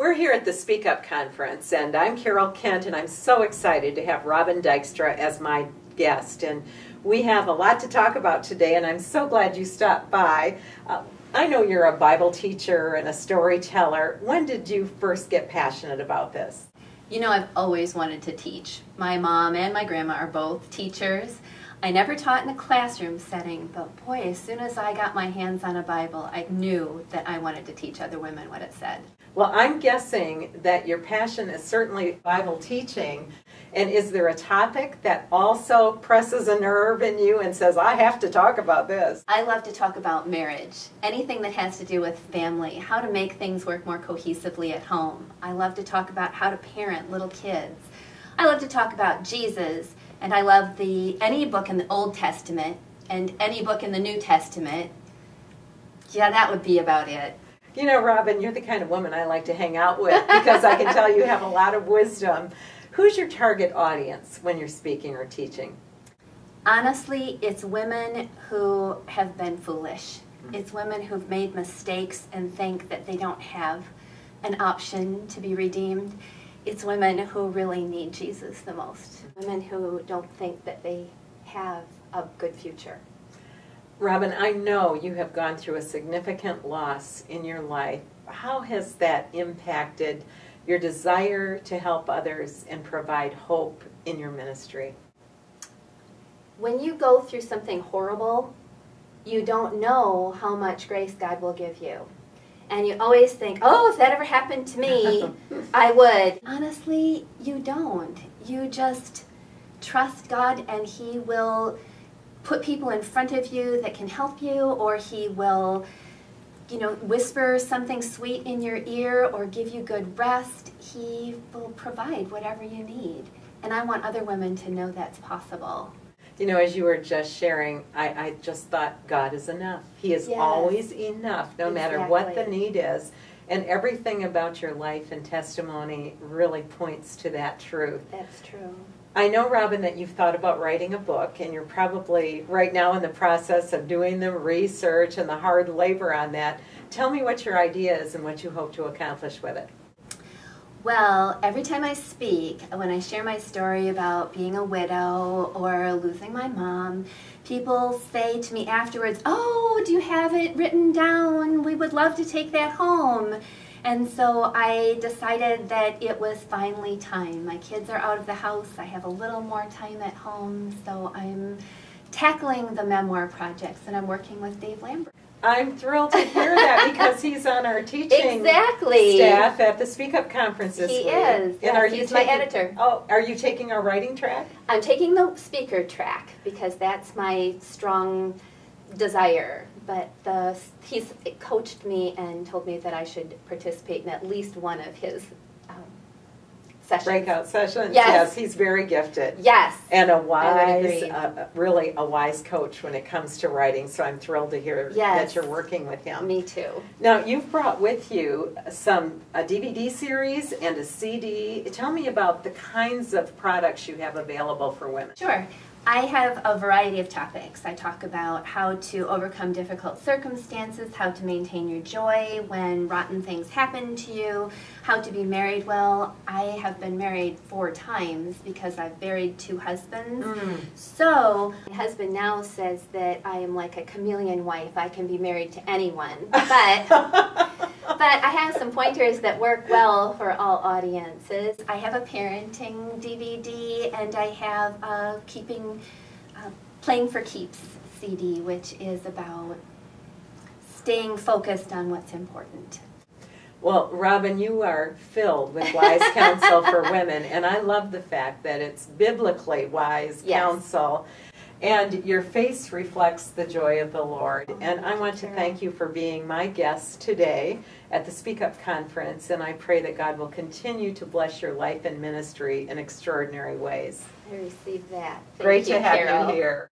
We're here at the Speak Up Conference, and I'm Carol Kent, and I'm so excited to have Robyn Dykstra as my guest. And we have a lot to talk about today, and I'm so glad you stopped by. I know you're a Bible teacher and a storyteller. When did you first get passionate about this? You know, I've always wanted to teach. My mom and my grandma are both teachers. I never taught in a classroom setting, but boy, as soon as I got my hands on a Bible, I knew that I wanted to teach other women what it said. Well, I'm guessing that your passion is certainly Bible teaching. And is there a topic that also presses a nerve in you and says, I have to talk about this? I love to talk about marriage, anything that has to do with family, how to make things work more cohesively at home. I love to talk about how to parent little kids. I love to talk about Jesus, and I love any book in the Old Testament and any book in the New Testament. Yeah, that would be about it. You know, Robyn, you're the kind of woman I like to hang out with because I can tell you have a lot of wisdom. Who's your target audience when you're speaking or teaching? Honestly, it's women who have been foolish. It's women who've made mistakes and think that they don't have an option to be redeemed. It's women who really need Jesus the most. Women who don't think that they have a good future. Robyn, I know you have gone through a significant loss in your life. How has that impacted your desire to help others and provide hope in your ministry? When you go through something horrible, you don't know how much grace God will give you. And you always think, oh, if that ever happened to me, I would. Honestly, you don't. You just trust God, and He will put people in front of you that can help you, or He will, whisper something sweet in your ear or give you good rest. He will provide whatever you need. And I want other women to know that's possible. You know, as you were just sharing, I just thought God is enough. He is always enough, no matter what the need is. And everything about your life and testimony really points to that truth. That's true. I know, Robyn, that you've thought about writing a book, and you're probably right now in the process of doing the research and the hard labor on that. Tell me what your idea is and what you hope to accomplish with it. Well, every time I speak, when I share my story about being a widow or losing my mom, people say to me afterwards, oh, do you have it written down? We would love to take that home. And so I decided that it was finally time. My kids are out of the house. I have a little more time at home, so I'm tackling the memoir projects, and I'm working with Dave Lambert. I'm thrilled to hear that because he's on our teaching staff at the Speak Up Conference this week. He is. And he's my editor. Oh, are you taking our writing track? I'm taking the speaker track because that's my strong desire. But he's coached me and told me that I should participate in at least one of his sessions. Breakout sessions? Yes. He's very gifted. Yes. And a wise, really a wise coach when it comes to writing. So I'm thrilled to hear that you're working with him. Me too. Now, you've brought with you a DVD series and a CD. Tell me about the kinds of products you have available for women. Sure. I have a variety of topics. I talk about how to overcome difficult circumstances, how to maintain your joy when rotten things happen to you, how to be married well. I have been married 4 times because I've buried 2 husbands. So my husband now says that I am like a chameleon wife. I can be married to anyone. But I have some pointers that work well for all audiences. I have a parenting DVD, and I have a Playing for Keeps CD, which is about staying focused on what's important. Well, Robyn, you are filled with wise counsel for women, and I love the fact that it's biblically wise counsel. And your face reflects the joy of the Lord. And I want to thank you for being my guest today at the Speak Up Conference. And I pray that God will continue to bless your life and ministry in extraordinary ways. I received that. Great to have you here.